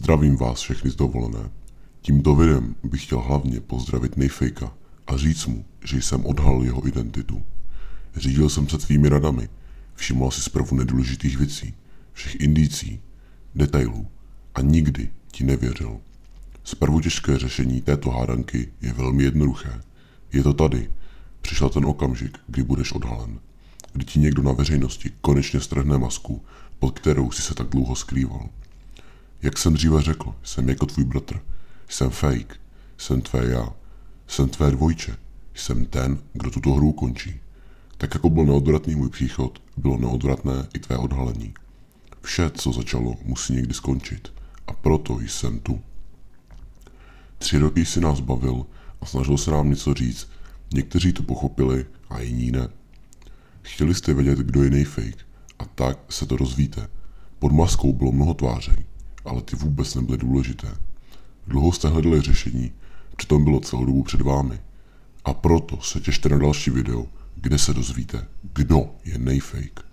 Zdravím vás všechny z dovolené. Tímto videem bych chtěl hlavně pozdravit Nejfejka a říct mu, že jsem odhalil jeho identitu. Řídil jsem se tvými radami, všiml si zprvu nedůležitých věcí, všech indicí, detailů a nikdy ti nevěřil. Zprvu těžké řešení této hádanky je velmi jednoduché. Je to tady. Přišel ten okamžik, kdy budeš odhalen. Kdy ti někdo na veřejnosti konečně strhne masku, pod kterou si se tak dlouho skrýval. Jak jsem dříve řekl, jsem jako tvůj bratr. Jsem fake. Jsem tvé já. Jsem tvé dvojče. Jsem ten, kdo tuto hru končí. Tak jako byl neodvratný můj příchod, bylo neodvratné i tvé odhalení. Vše, co začalo, musí někdy skončit. A proto jsem tu. 3 roky jsi nás bavil a snažil se nám něco říct. Někteří to pochopili a jiní ne. Chtěli jste vědět, kdo je Nejfejk, a tak se to dozvíte. Pod maskou bylo mnoho tváří, ale ty vůbec nebyly důležité. Dlouho jste hledali řešení, přitom bylo celou dobu před vámi. A proto se těšte na další video, kde se dozvíte, kdo je Nejfejk.